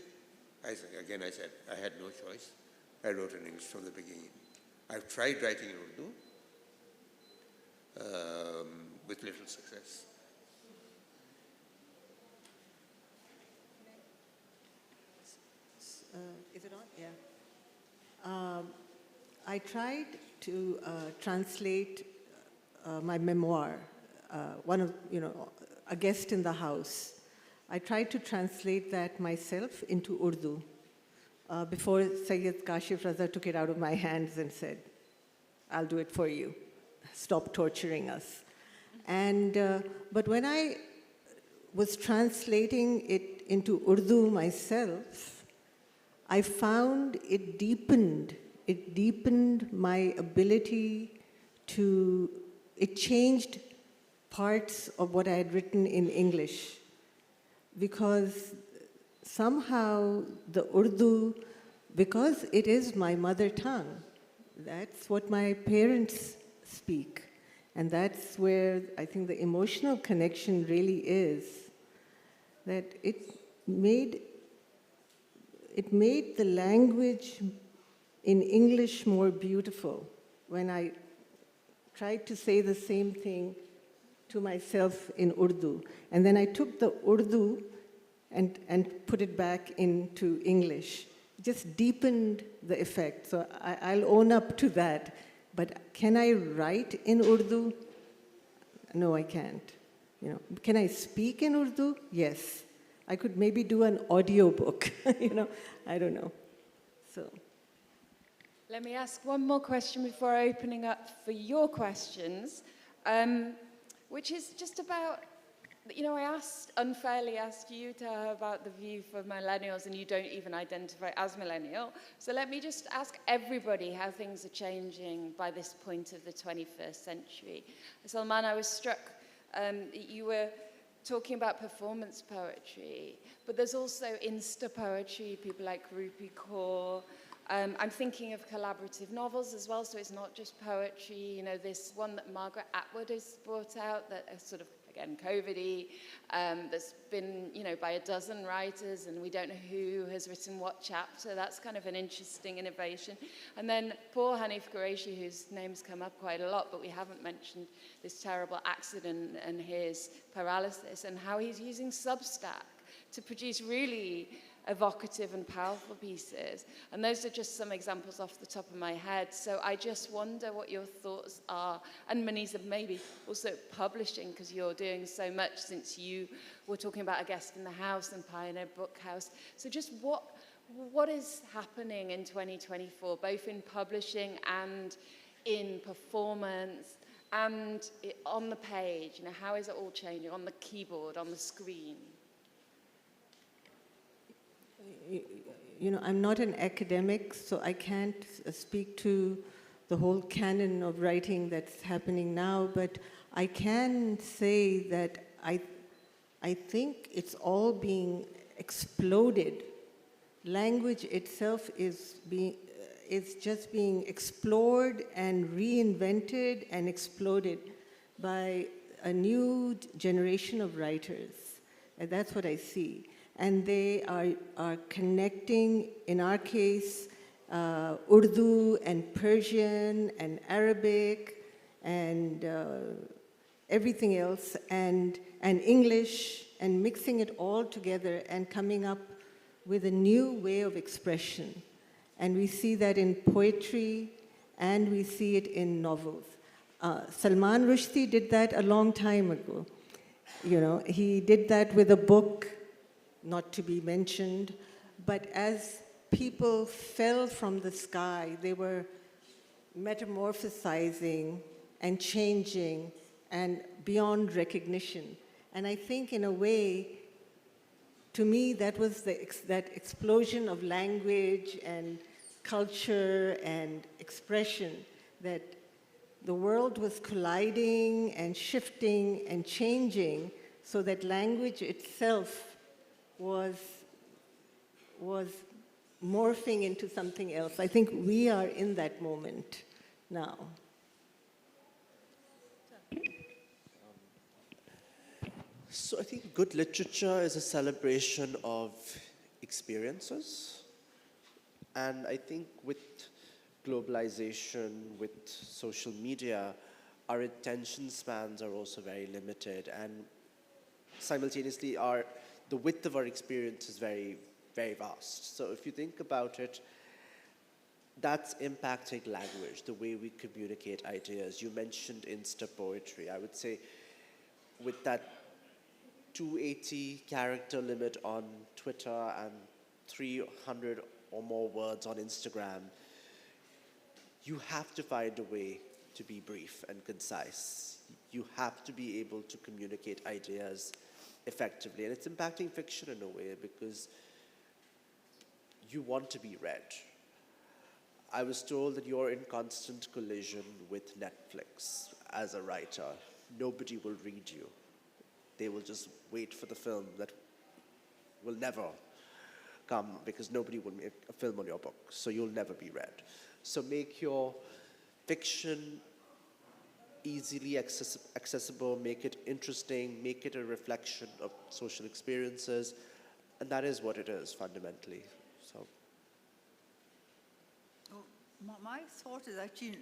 I said, I had no choice. I wrote in English from the beginning. I've tried writing in Urdu with little success. Is it on? Yeah. I tried to translate my memoir, one of, a guest in the house. I tried to translate that myself into Urdu before Sayyid Kashif Raza took it out of my hands and said, I'll do it for you. Stop torturing us. And, but when I was translating it into Urdu myself, I found it deepened my ability to, it changed parts of what I had written in English, because somehow the Urdu, because it is my mother tongue, that's what my parents speak, and that's where I think the emotional connection really is, that it made the language in English more beautiful when I tried to say the same thing to myself in Urdu. And then I took the Urdu and put it back into English. It just deepened the effect. So I'll own up to that. But can I write in Urdu? No, I can't. Can I speak in Urdu? Yes. I could maybe do an audio book, I don't know. So. Let me ask one more question before opening up for your questions, which is just about, I unfairly asked you, Taha, about the view for millennials, and you don't even identify as millennial. So let me just ask everybody how things are changing by this point of the 21st century. Salman, I was struck, you were talking about performance poetry, but there's also Insta poetry, people like Rupi Kaur. I'm thinking of collaborative novels as well, so it's not just poetry. You know, this one that Margaret Atwood has brought out that is sort of, again, COVID-y, that's been, you know, by a dozen writers, and we don't know who has written what chapter. That's kind of an interesting innovation. And then poor Hanif Kureshi, whose name's come up quite a lot, but we haven't mentioned this terrible accident and his paralysis, and how he's using Substack to produce really evocative and powerful pieces. And those are just some examples off the top of my head. So I just wonder what your thoughts are. And Maniza, maybe also publishing, because you're doing so much since you were talking about a guest in the house and Pioneer Book House. So just what is happening in 2024, both in publishing and in performance and on the page? You know, how is it all changing on the keyboard, on the screen? You know, I'm not an academic, so I can't speak to the whole canon of writing that's happening now, but I can say that I think it's all being exploded. Language itself is just being explored and reinvented and exploded by a new generation of writers. And that's what I see. And they are connecting, in our case, Urdu and Persian and Arabic and everything else, and English, and mixing it all together and coming up with a new way of expression. And we see that in poetry, and we see it in novels. Salman Rushdie did that a long time ago. You know, he did that with a book, not to be mentioned, but as people fell from the sky, they were metamorphosizing and changing and beyond recognition. And I think in a way, to me, that was that explosion of language and culture and expression, that the world was colliding and shifting and changing, so that language itself was morphing into something else. I think we are in that moment now. So I think good literature is a celebration of experiences. And I think with globalization, with social media, our attention spans are also very limited. And simultaneously, the width of our experience is very, very vast. So if you think about it, that's impacting language, the way we communicate ideas. You mentioned Insta poetry. I would say with that 280 character limit on Twitter and 300 or more words on Instagram, you have to find a way to be brief and concise. You have to be able to communicate ideas effectively. And it's impacting fiction in a way because you want to be read. I was told that you're in constant collision with Netflix as a writer. Nobody will read you. They will just wait for the film that will never come because nobody will make a film on your book, so you'll never be read. So make your fiction easily accessible, make it interesting, make it a reflection of social experiences, and that is what it is fundamentally. So, my thought is actually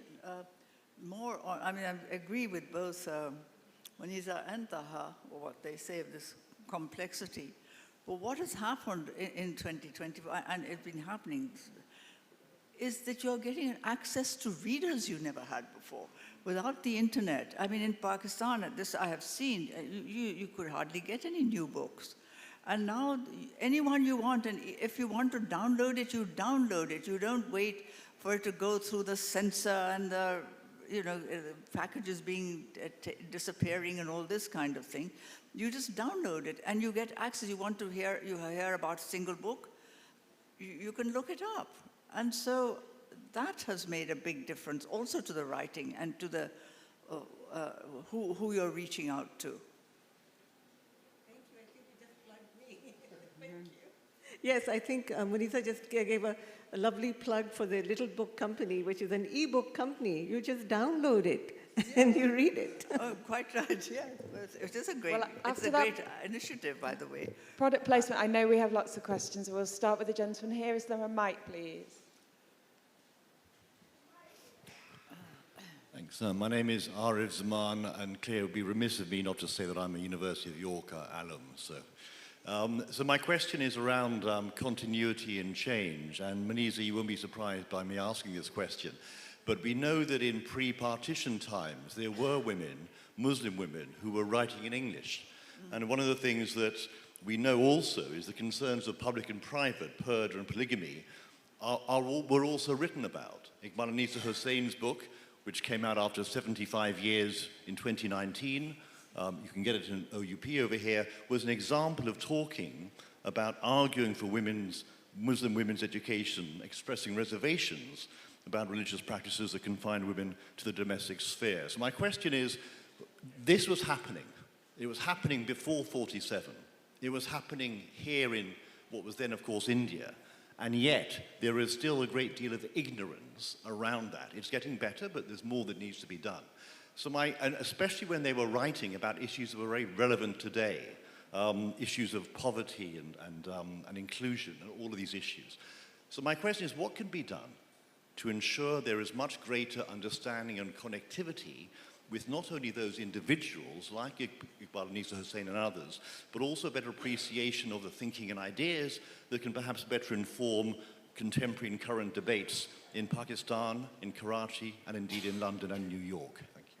more on, I mean, I agree with both Maniza and Taha, what they say of this complexity. But what has happened in 2020, and it's been happening, is that you're getting access to readers you never had before. Without the internet, I mean, in Pakistan, this I have seen, you could hardly get any new books. And now, anyone you want, and if you want to download it, you download it. You don't wait for it to go through the censor and the, packages being disappearing and all this kind of thing. You just download it, and you get access. You want to hear about a single book, you can look it up. And so that has made a big difference also to the writing and to the who you're reaching out to. Yes, I think Muneeza just gave a lovely plug for the Little Book Company, which is an e-book company. You just download it and you read it. Oh, quite right, yeah. It is a great, Well, it's after a that- great initiative, by the way. Product placement, I know we have lots of questions. We'll start with the gentleman here. Is there a mic, please? Thanks. My name is Arif Zaman, and Claire would be remiss of me not to say that I'm a University of York alum. So my question is around continuity and change. And Maniza, you won't be surprised by me asking this question. But we know that in pre-partition times, there were women, Muslim women, who were writing in English. And one of the things that we know also is the concerns of public and private, purge and polygamy, were also written about. Iqbal Anisa Hussein's book, which came out after 75 years in 2019, you can get it in OUP over here, was an example of talking about arguing for Muslim women's education, expressing reservations about religious practices that confine women to the domestic sphere. So my question is, this was happening. It was happening before 47. It was happening here in what was then, of course, India. And yet, there is still a great deal of ignorance around that. It's getting better, but there's more that needs to be done. So and especially when they were writing about issues that were very relevant today, issues of poverty and inclusion, and all of these issues. So my question is, what can be done to ensure there is much greater understanding and connectivity with not only those individuals like Iqbal Anisa Hussein and others, but also better appreciation of the thinking and ideas that can perhaps better inform contemporary and current debates in Pakistan, in Karachi, and indeed in London and New York. Thank you.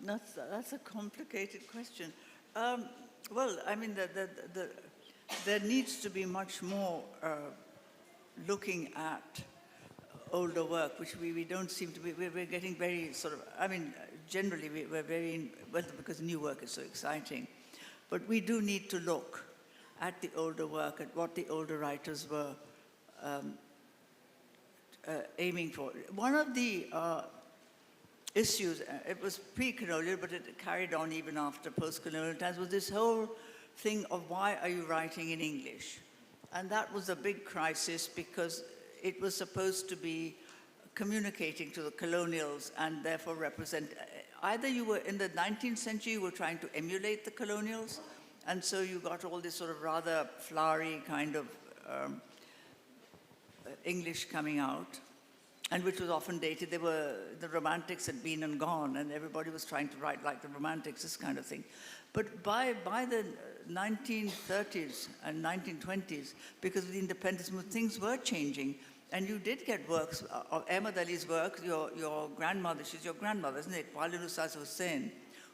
That's a complicated question. Well, I mean, there needs to be much more looking at older work, which we don't seem to be, we're getting very sort of, I mean, generally we're very, well, because new work is so exciting, but we do need to look at the older work, at what the older writers were aiming for. One of the issues, it was pre-colonial, but it carried on even after post-colonial times, was this whole thing of why are you writing in English? And that was a big crisis because it was supposed to be communicating to the colonials and therefore represent, either you were, in the 19th century, you were trying to emulate the colonials, and so you got all this sort of rather flowery kind of English coming out, and which was often dated. The Romantics had been and gone, and everybody was trying to write like the Romantics, this kind of thing. But by the 1930s and 1920s, because of the independence movement, things were changing. And you did get works of Ahmad Ali's work, your grandmother, she's your grandmother, isn't it? Panellists Hussein,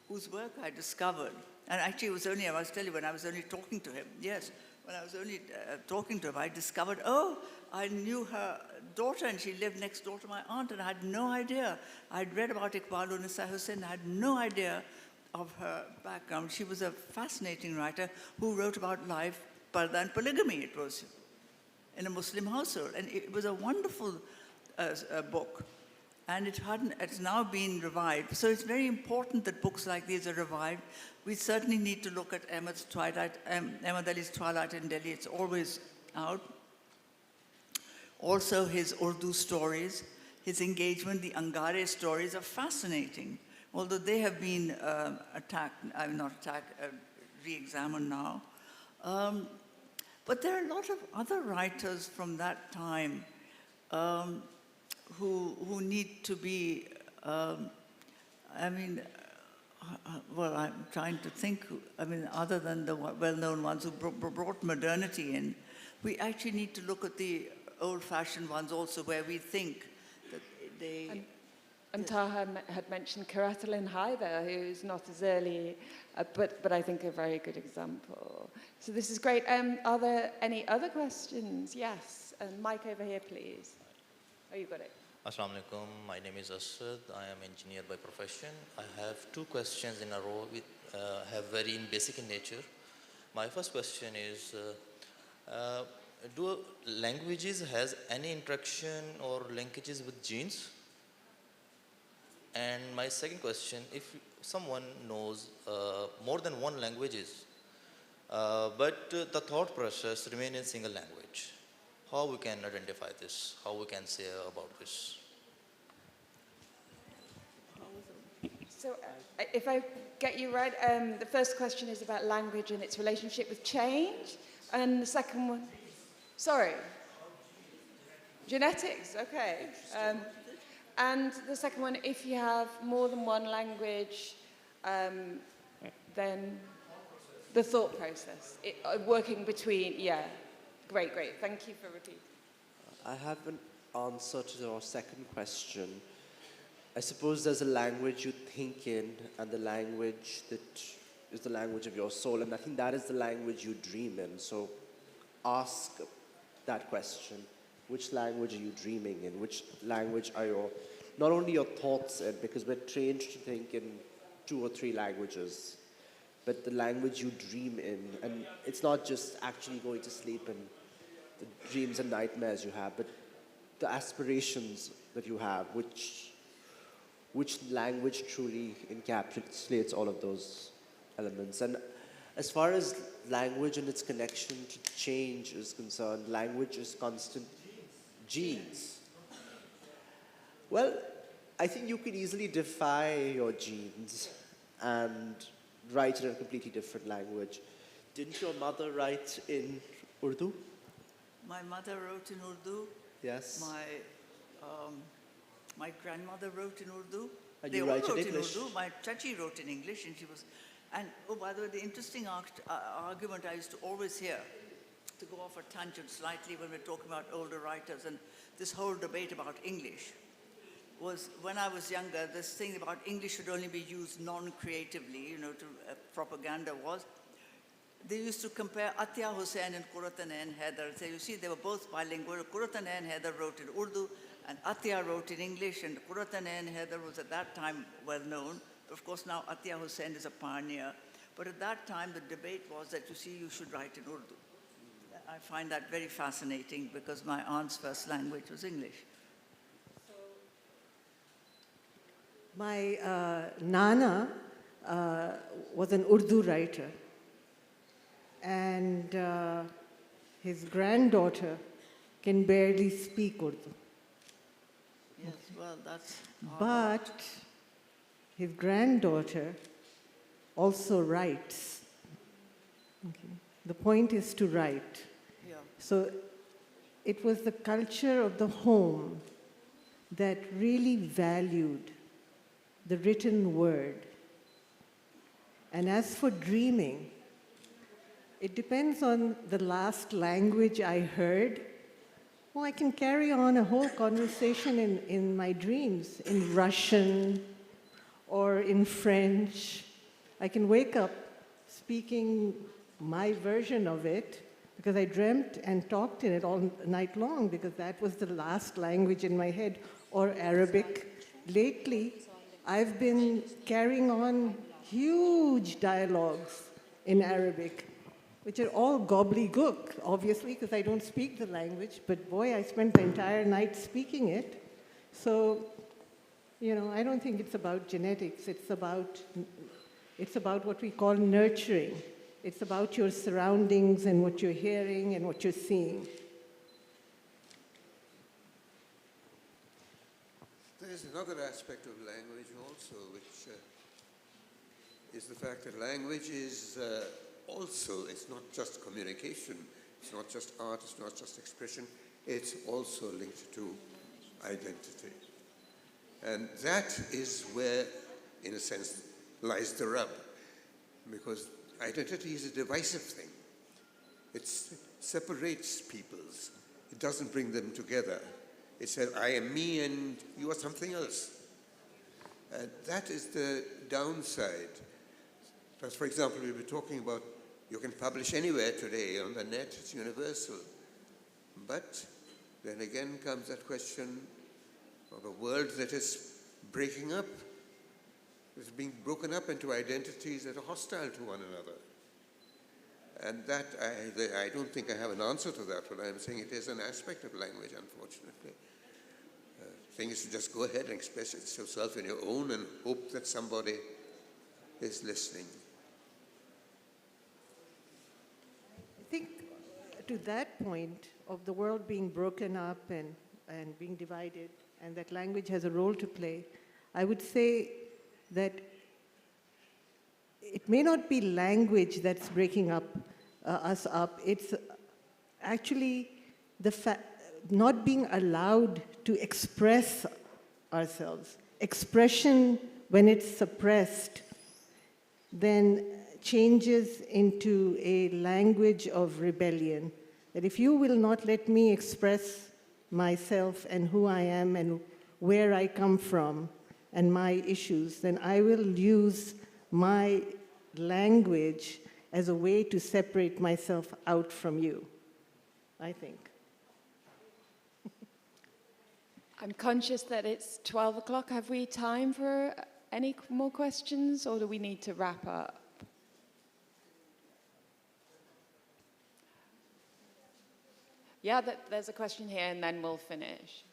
whose work I discovered. And actually, it was only, I must tell you, when I was only talking to him, yes, when I was only talking to him, I discovered, oh, I knew her daughter, and she lived next door to my aunt, and I had no idea. I'd read about Iqbal Anisa Hussein, I had no idea of her background. She was a fascinating writer who wrote about life, parda and polygamy, it was, in a Muslim household. And it was a wonderful book. And it's now been revived. So it's very important that books like these are revived. We certainly need to look at Ahmad Ali's Twilight in Delhi. It's always out. Also, his Urdu stories, his engagement, the Angare stories are fascinating. Although they have been re-examined now. But there are a lot of other writers from that time who need to be, well, I'm trying to think, other than the well-known ones who brought modernity in, we actually need to look at the old-fashioned ones also, where we think that they... And Taha had mentioned Karatalin Haider, who's not as early, but I think a very good example. So this is great. Are there any other questions? Yes. Mic over here, please. Oh, you got it. Assalamu alaikum. My name is Asad. I am engineer by profession. I have two questions in a row, which have very basic in nature. My first question is, do languages has any interaction or linkages with genes? And my second question, if someone knows more than one languages, but the thought process remain in single language. How we can identify this? How we can say about this? So if I get you right, the first question is about language and its relationship with change. And the second one, sorry, genetics, okay. And the second one, if you have more than one language, then the thought process, working between, yeah. Great, thank you for repeating. I have an answer to your second question. I suppose there's a language you think in and the language that is the language of your soul, and I think that is the language you dream in. So ask that question. Which language are you dreaming in? Which language are not only your thoughts in, because we're trained to think in 2 or 3 languages, but the language you dream in. And it's not just actually going to sleep and the dreams and nightmares you have, but the aspirations that you have, which language truly encapsulates all of those elements. And as far as language and its connection to change is concerned, language is constant. Genes. Well, I think you could easily defy your genes and write in a completely different language. Didn't your mother write in Urdu? My mother wrote in Urdu. Yes. My grandmother wrote in Urdu. And they you all write wrote in English? Urdu. My chachi wrote in English, and she was. And oh, by the way, the interesting argument I used to always hear, to go off a tangent slightly when we're talking about older writers and this whole debate about English, was when I was younger, this thing about English should only be used non-creatively, to propaganda was. They used to compare Atiyah Hussain and Qurratan-e-Ain Haider and say, you see, they were both bilingual. Qurratan-e-Ain Haider wrote in Urdu, and Atiyah wrote in English, and Qurratan-e-Ain Haider was at that time well known. Of course, now Atiyah Hussain is a pioneer. But at that time, the debate was that, you see, you should write in Urdu. I find that very fascinating because my aunt's first language was English. My Nana was an Urdu writer, and his granddaughter can barely speak Urdu. Yes, well, that's... But his granddaughter also writes. Okay. The point is to write. Yeah. So it was the culture of the home that really valued the written word. And as for dreaming, it depends on the last language I heard. Well, I can carry on a whole conversation in my dreams, in Russian or in French. I can wake up speaking my version of it because I dreamt and talked in it all night long because that was the last language in my head, or Arabic. Lately, I've been carrying on huge dialogues in Arabic, which are all gobbledygook, obviously, because I don't speak the language, but boy, I spent the entire night speaking it. So, I don't think it's about genetics. It's about what we call nurturing. It's about your surroundings and what you're hearing and what you're seeing. There's another aspect of language also, which is the fact that language is also, it's not just communication, it's not just art, it's not just expression, it's also linked to identity. And that is where, in a sense, lies the rub, because identity is a divisive thing. It separates peoples. It doesn't bring them together. It says, I am me and you are something else. And that is the downside. Because, for example, we were talking about you can publish anywhere today on the net, it's universal. But then again comes that question of a world that is breaking up. It's being broken up into identities that are hostile to one another. And that, I don't think I have an answer to that, but I'm saying it is an aspect of language, unfortunately. The thing is to just go ahead and express yourself in your own and hope that somebody is listening. to that point of the world being broken up and being divided, and that language has a role to play, I would say that it may not be language that's breaking up us up. It's actually not being allowed to express ourselves. Expression, when it's suppressed, then changes into a language of rebellion. That if you will not let me express myself and who I am and where I come from and my issues, then I will use my language as a way to separate myself out from you, I think. I'm conscious that it's 12 o'clock. Have we time for any more questions, or do we need to wrap up? Yeah, there's a question here, and then we'll finish.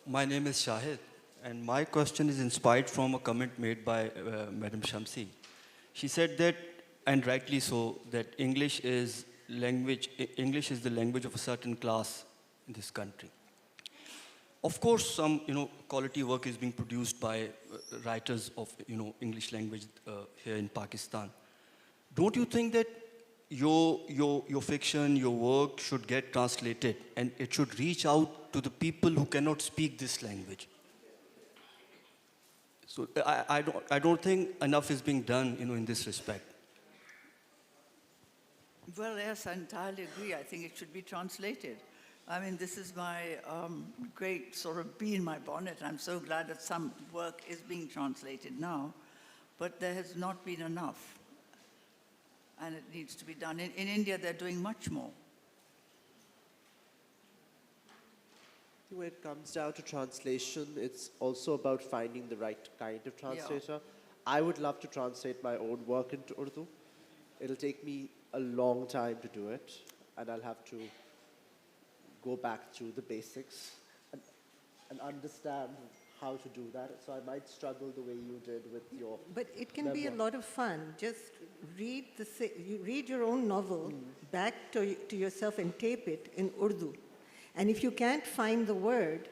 My name is Shahid, and my question is inspired from a comment made by Madam Shamsie. She said that, and rightly so, that English is the language of a certain class in this country. Of course, some quality work is being produced by writers of English language here in Pakistan. Don't you think that your fiction, your work should get translated, and it should reach out to the people who cannot speak this language? So I don't think enough is being done in this respect. Well, yes, I entirely agree. I think it should be translated. I mean, this is my great sort of bee in my bonnet. I'm so glad that some work is being translated now, but there has not been enough, and it needs to be done. In India, they're doing much more. When it comes down to translation, it's also about finding the right kind of translator. Yeah. I would love to translate my own work into Urdu. It'll take me a long time to do it, and I'll have to go back to the basics and understand how to do that. So I might struggle the way you did with your But it can be a lot of fun. Just read your own novel back to yourself and tape it in Urdu. And if you can't find the word,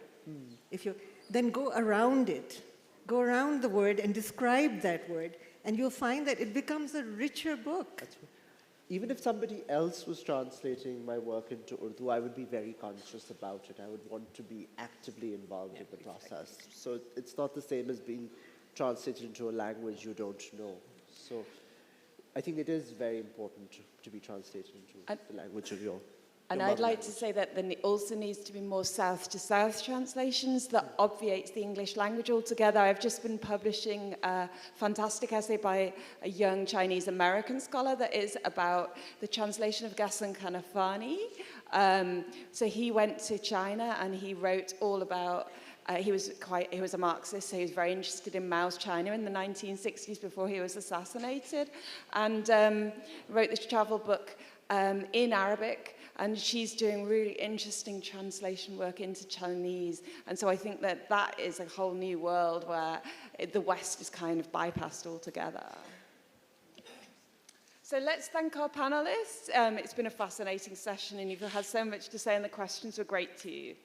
then go around it. Go around the word and describe that word, and you'll find that it becomes a richer book. Even if somebody else was translating my work into Urdu, I would be very conscious about it. I would want to be actively involved in the process. So it's not the same as being translated into a language you don't know. So I think it is very important to be translated into the language of your And I'd like to say that there also needs to be more south-to-south translations that obviates the English language altogether. I've just been publishing a fantastic essay by a young Chinese-American scholar that is about the translation of Ghassan Kanafani. So he went to China and he wrote all about, he was a Marxist, so he was very interested in Mao's China in the 1960s before he was assassinated, and wrote this travel book in Arabic. And she's doing really interesting translation work into Chinese. And so I think that is a whole new world where the West is kind of bypassed altogether. So let's thank our panelists. It's been a fascinating session, and you've had so much to say, and the questions were great too.